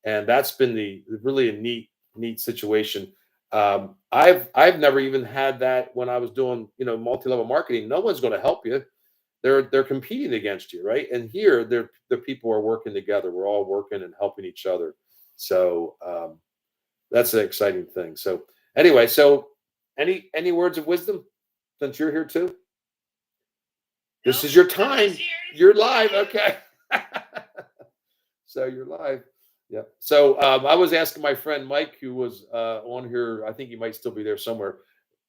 [SPEAKER 1] and that's been the really a neat situation. I've never even had that when I was doing multi-level marketing. No one's going to help you. They're competing against you, right? And here, the people are working together. We're all working and helping each other. So that's an exciting thing. So anyway, so any words of wisdom since you're here too? This is your time. You're live. Okay. So you're live. Yeah. So I was asking my friend Mike, who was on here. I think he might still be there somewhere.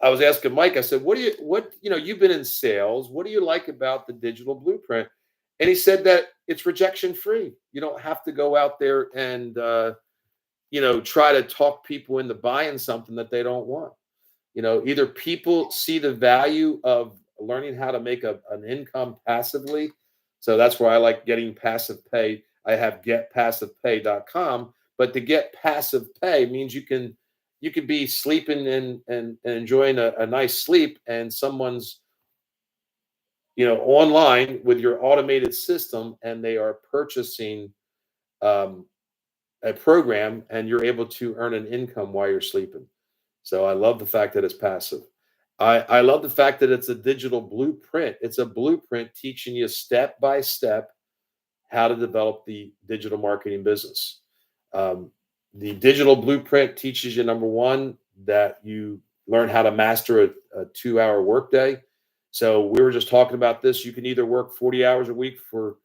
[SPEAKER 1] I was asking Mike. I said, You've been in sales. What do you like about the digital blueprint?" And he said that it's rejection free. You don't have to go out there and try to talk people into buying something that they don't want. Either people see the value of learning how to make an income passively. So that's where I like getting passive pay. I have getpassivepay.com, but to get passive pay means you can be sleeping and enjoying a nice sleep, and someone's online with your automated system, and they are purchasing um, a program, and you're able to earn an income while you're sleeping. So I love the fact that it's passive. I love the fact that it's a digital blueprint. It's a blueprint teaching you step by step how to develop the digital marketing business. Um, the digital blueprint teaches you, number one, that you learn how to master a 2-hour workday. So we were just talking about this. You can either work 40 hours a week for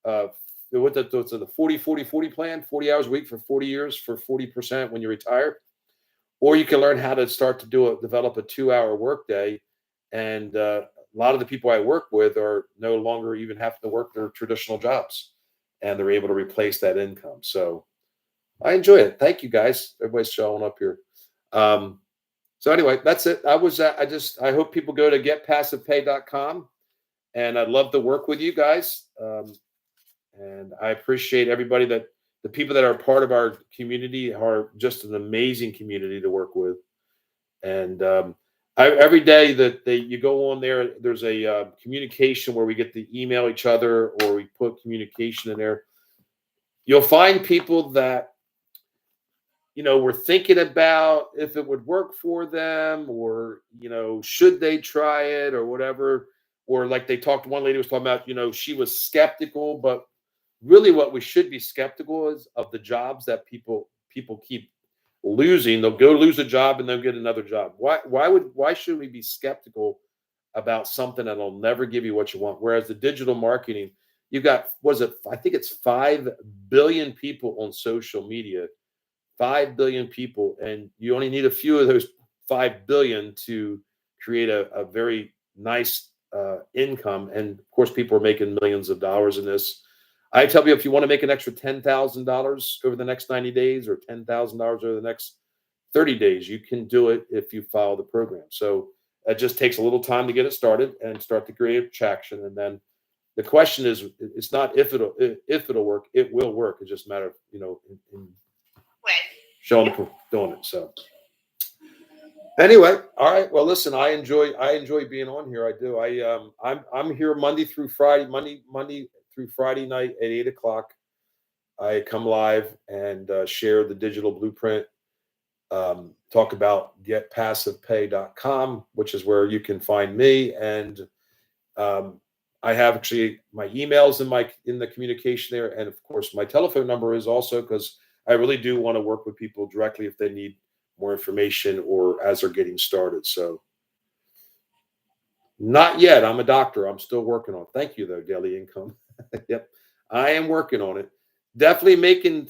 [SPEAKER 1] uh, the 40 plan, 40 hours a week for 40 years for 40% when you retire, or you can learn how to start to develop a 2-hour workday. And a lot of the people I work with are no longer even having to work their traditional jobs, and they're able to replace that income. So I enjoy it. Thank you guys. Everybody's showing up here. So anyway, that's it. I hope people go to getpassivepay.com, and I'd love to work with you guys. And I appreciate everybody that The people that are part of our community are just an amazing community to work with. And every day that you go on there, there's a communication where we get to email each other or we put communication in there. You'll find people that we're thinking about if it would work for them, or should they try it or whatever. Or like they talked, one lady was talking about, she was skeptical, but really what we should be skeptical is of the jobs that people keep losing. They'll go lose a job and they'll get another job. Why should we be skeptical about something that'll never give you what you want? Whereas the digital marketing, you've got, I think it's 5 billion people on social media, 5 billion people, and you only need a few of those 5 billion to create a very nice income. And of course, people are making millions of dollars in this. I tell you, if you want to make an extra $10,000 over the next 90 days or $10,000 over the next 30 days, you can do it if you follow the program. So it just takes a little time to get it started and start to create traction. And then the question is, it's not if it'll work, it will work. It's just a matter of, in showing doing it. So anyway, all right. Well, listen, I enjoy being on here. I do. I'm here Monday through Friday night at 8 o'clock. I come live and share the digital blueprint. Talk about getpassivepay.com, which is where you can find me. And I have actually my emails in the communication there. And of course, my telephone number is also, because I really do want to work with people directly if they need more information or as they're getting started. So not yet. I'm a doctor. I'm still working on it. Thank you, though, Daily Income. Yep. I am working on it. Definitely making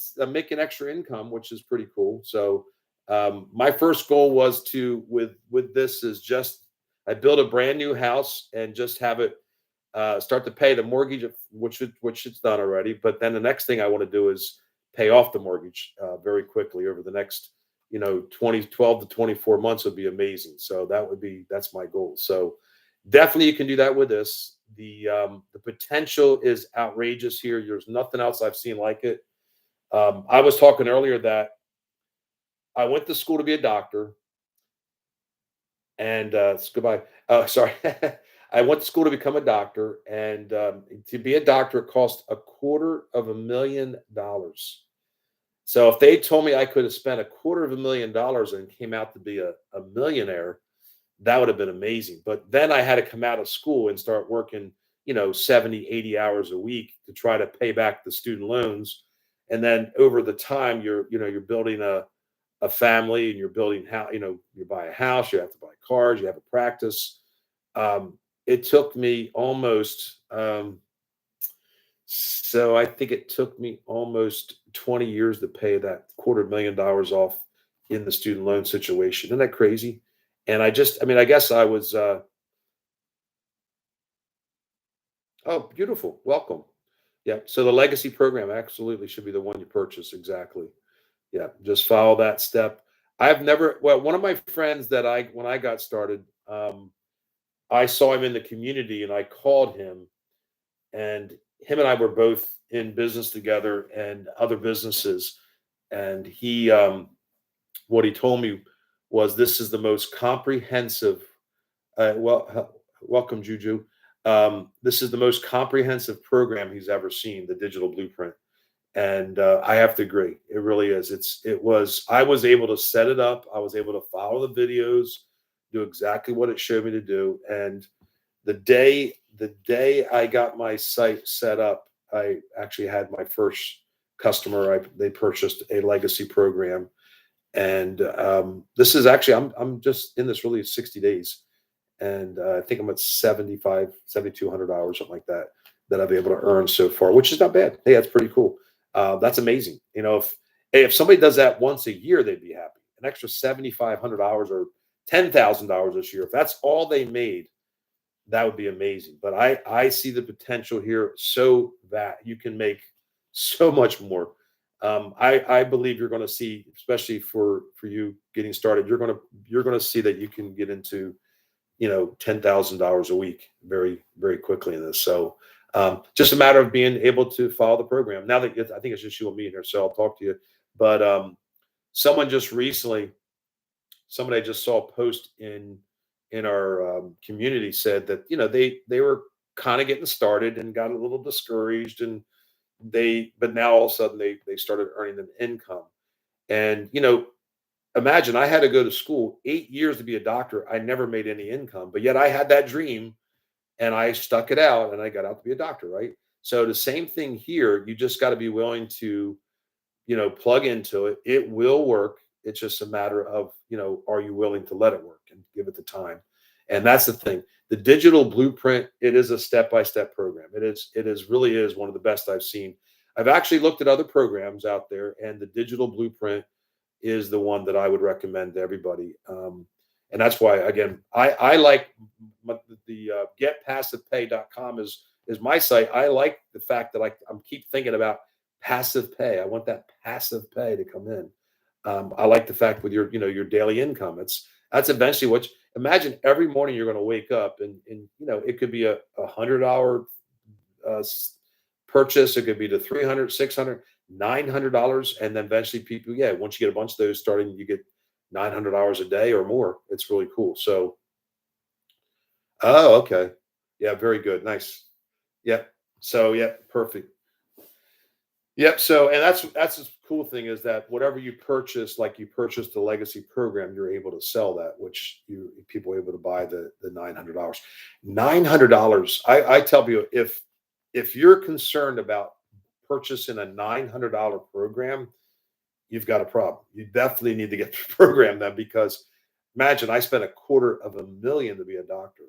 [SPEAKER 1] extra income, which is pretty cool. So my first goal was with this is just, I build a brand new house and just have it start to pay the mortgage, which it's done already. But then the next thing I want to do is pay off the mortgage very quickly over the next 12 to 24 months would be amazing. So that's my goal. So definitely you can do that with this. The potential is outrageous here. There's nothing else I've seen like it. I was talking earlier that I went to school to be a doctor, and goodbye. Sorry. I went to school to become a doctor, and to be a doctor, it cost $250,000. So if they told me I could have spent $250,000 and came out to be a millionaire, that would have been amazing. But then I had to come out of school and start working, 70, 80 hours a week to try to pay back the student loans. And then over the time, you're building a family, and you're building how, you buy a house, you have to buy cars, you have a practice. It took me almost, so I think it took me almost 20 years to pay that $250,000 off in the student loan situation. Isn't that crazy? And I guess I was, oh, beautiful. Welcome. Yeah. So the legacy program absolutely should be the one you purchase. Exactly. Yeah. Just follow that step. One of my friends when I got started, I saw him in the community and I called him, and him and I were both in business together and other businesses. And what he told me was, this is the most comprehensive, welcome Juju. This is the most comprehensive program he's ever seen, the digital blueprint. And I have to agree. It really is. I was able to set it up. I was able to follow the videos, do exactly what it showed me to do. And the day I got my site set up, I actually had my first customer. They purchased a legacy program. And this is actually, I'm just in this really 60 days. And I think I'm at 7,200 hours, something like that I've been able to earn so far, which is not bad. Hey, that's pretty cool. That's amazing. If somebody does that once a year, they'd be happy. An extra 7,500 hours or $10,000 this year. If that's all they made, that would be amazing. But I see the potential here so that you can make so much more. I believe you're going to see, especially for you getting started, you're going to see that you can get into $10,000 a week very, very quickly in this. So Just a matter of being able to follow the program. Now that I think it's just you and me in here, so I'll talk to you. But someone just recently, somebody I just saw post in our community said that they were kind of getting started and got a little discouraged, and but now all of a sudden they started earning an income. And imagine I had to go to school 8 years to be a doctor. I never made any income, but yet I had that dream and I stuck it out and I got out to be a doctor, right? So the same thing here. You just got to be willing to, plug into it. It will work. It's just a matter of, are you willing to let it work and give it the time? And that's the thing. The digital blueprint, it is a step-by-step program. It is really is one of the best I've seen. I've actually looked at other programs out there, and the digital blueprint is the one that I would recommend to everybody. And that's why, again, I like the getpassivepay.com is my site. I like the fact that I'm keep thinking about passive pay. I want that passive pay to come in. I like the fact with your daily income. That's eventually imagine every morning you're going to wake up and it could be a $100 uh, purchase. It could be the 300, 600, $900. And then eventually people, yeah, once you get a bunch of those starting, you get $900 a day or more. It's really cool. So, oh, okay. Yeah, very good. Nice. Yep. So, yeah, perfect. Yep. So, and that's the cool thing is that whatever you purchase, like you purchased the legacy program, you're able to sell that, which people are able to buy the $900. $900. I tell you, if you're concerned about purchasing a $900 program, you've got a problem. You definitely need to get the program then, because imagine I spent $250,000 to be a doctor.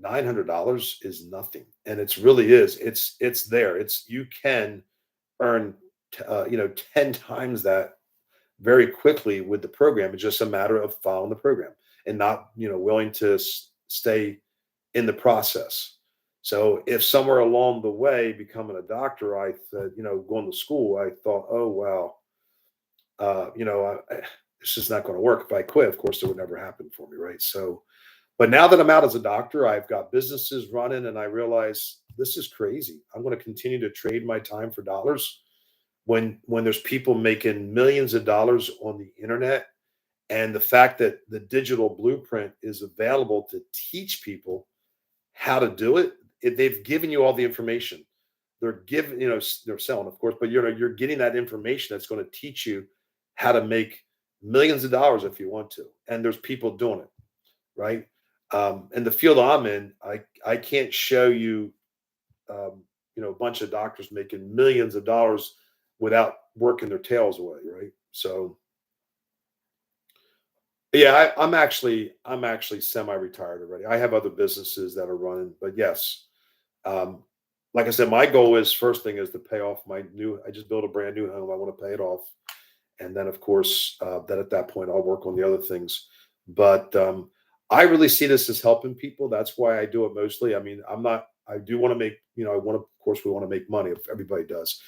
[SPEAKER 1] $900 is nothing, and it's really is. It's there. You can earn 10 times that very quickly with the program. It's just a matter of following the program and not willing to stay in the process. So if somewhere along the way becoming a doctor, I said, going to school, I thought, oh wow, it's just not going to work. If I quit, of course, it would never happen for me, right? So, but now that I'm out as a doctor, I've got businesses running, and I realize this is crazy. I'm going to continue to trade my time for dollars when there's people making millions of dollars on the internet, and the fact that the digital blueprint is available to teach people how to do it. They've given you all the information. They're giving, they're selling, of course, but you're getting that information that's going to teach you how to make millions of dollars if you want to. And there's people doing it, right? In the field I'm in, I can't show you, a bunch of doctors making millions of dollars without working their tails away, right? So, yeah, I'm actually semi-retired already. I have other businesses that are running, but yes, um, like I said, my goal is first thing is to pay off my new. I just built a brand new home. I want to pay it off, and then of course, then at that point, I'll work on the other things. But I really see this as helping people. That's why I do it mostly. I mean, I'm not. I do want to make. I want to. Of course, we want to make money. If everybody does,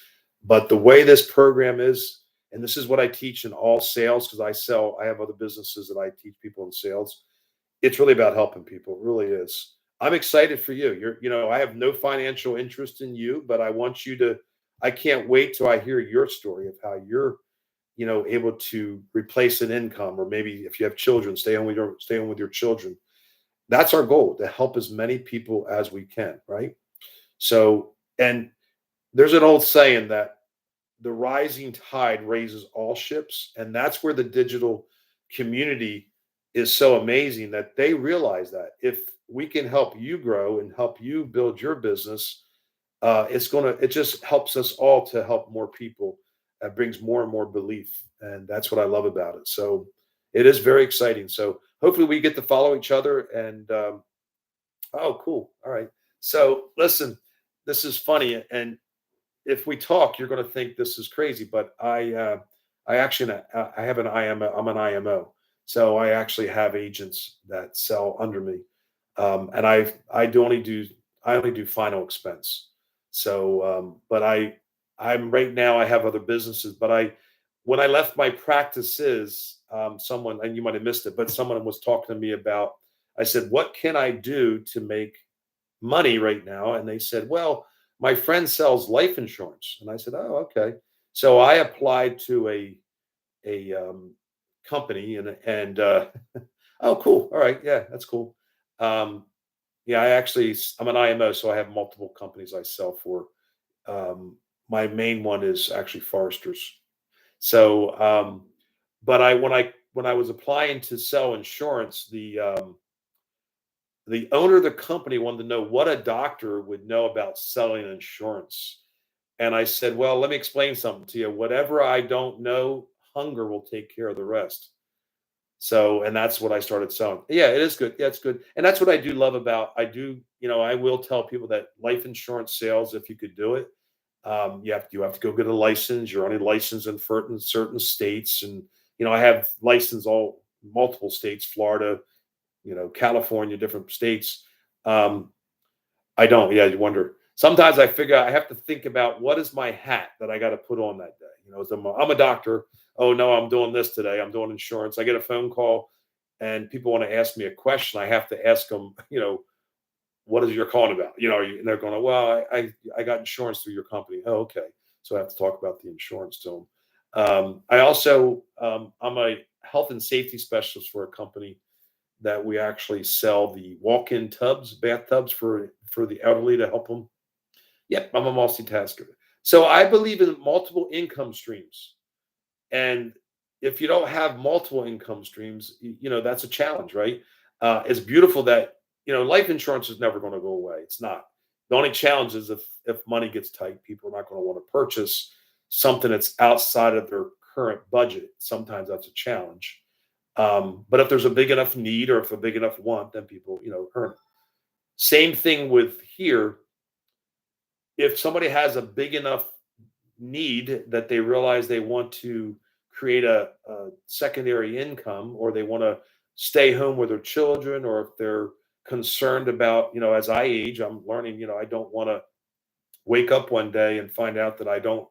[SPEAKER 1] but the way this program is, and this is what I teach in all sales, because I sell. I have other businesses that I teach people in sales. It's really about helping people. It really is. I'm excited for you. I have no financial interest in you, but I want you to. I can't wait till I hear your story of how you're, able to replace an income, or maybe if you have children, stay home with your children. That's our goal, to help as many people as we can, right? So, and there's an old saying that the rising tide raises all ships, and that's where the digital community is so amazing, that they realize that if we can help you grow and help you build your business, it just helps us all to help more people. That brings more and more belief, and that's what I love about it. So it is very exciting. So hopefully we get to follow each other. And oh, cool. All right. So listen, this is funny, and if we talk, you're going to think this is crazy, but I actually, I have an IMO. I'm an IMO, so I actually have agents that sell under me, and I only do final expense. So, but I'm right now, I have other businesses, but when I left my practices, someone, and you might have missed it, but someone was talking to me about. I said, "What can I do to make money right now?" And they said, "Well." my friend sells life insurance. And I said, oh, okay. So I applied to a company and oh, cool. All right. Yeah, that's cool. Um, yeah, I'm an IMO, so I have multiple companies I sell for. My main one is actually Foresters. So, but when I was applying to sell insurance, the owner of the company wanted to know what a doctor would know about selling insurance. And I said, well, let me explain something to you. Whatever I don't know, hunger will take care of the rest. So, and that's what I started selling. Yeah, it is good. Yeah, it's good. And that's what I do love about, I will tell people that life insurance sales, if you could do it, you have to go get a license. You're only licensed in certain states. And, I have license all multiple states, Florida, California, different states. Um, I don't. Yeah, you wonder. Sometimes I figure I have to think about what is my hat that I got to put on that day. I'm a doctor. Oh no, I'm doing this today. I'm doing insurance. I get a phone call, and people want to ask me a question. I have to ask them. What is your calling about? And they're going, well, I got insurance through your company. Oh, okay. So I have to talk about the insurance to them. I also I'm a health and safety specialist for a company that we actually sell the walk-in bathtubs for the elderly to help them. Yep, I'm a multitasker. So I believe in multiple income streams. And if you don't have multiple income streams, that's a challenge, right? It's beautiful that, life insurance is never going to go away. It's not. The only challenge is if money gets tight, people are not going to want to purchase something that's outside of their current budget. Sometimes that's a challenge. But if there's a big enough need or if a big enough want, then people, earn it. Same thing with here. If somebody has a big enough need that they realize they want to create a secondary income, or they want to stay home with their children, or if they're concerned about, as I age, I'm learning, I don't want to wake up one day and find out that I don't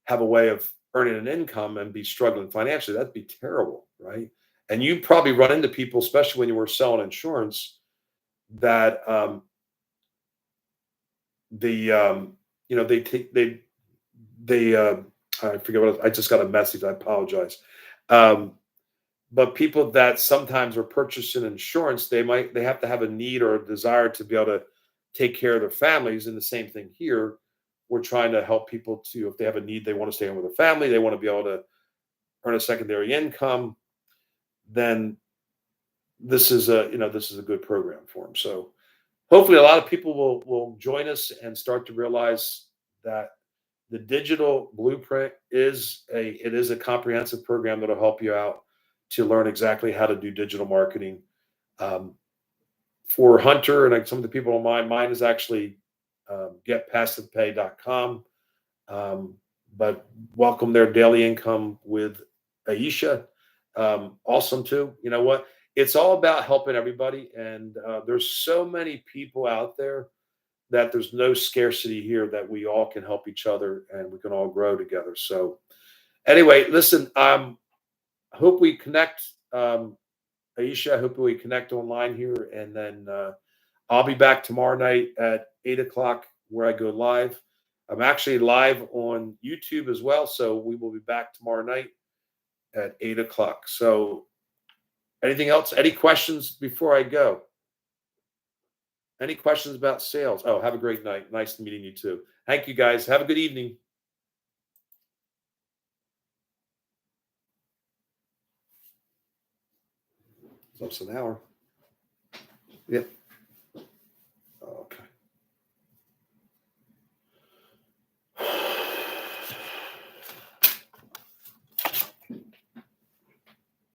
[SPEAKER 1] have a way of earning an income and be struggling financially. That'd be terrible, right? And you probably run into people, especially when you were selling insurance, that the they take they I forget I just got a message. I apologize. Um, but people that sometimes are purchasing insurance, they have to have a need or a desire to be able to take care of their families. And the same thing here, we're trying to help people to, if they have a need, they want to stay home with their family, they want to be able to earn a secondary income, then this is a good program for them. So hopefully a lot of people will join us and start to realize that the digital blueprint is a comprehensive program that'll help you out to learn exactly how to do digital marketing. Um, for Hunter and like some of the people on mine is actually getpassivepay.com. Um, but welcome their daily income with Aisha. Awesome too. You know what? It's all about helping everybody, and there's so many people out there that there's no scarcity here, that we all can help each other and we can all grow together. So anyway, listen, I hope we connect, Aisha. I hope we connect online here, and then I'll be back tomorrow night at 8 o'clock where I go live. I'm actually live on YouTube as well, so we will be back tomorrow night at 8 o'clock. So anything else? Any questions before I go? Any questions about sales? Oh, have a great night. Nice meeting you too. Thank you guys. Have a good evening. It's almost an hour. Yep.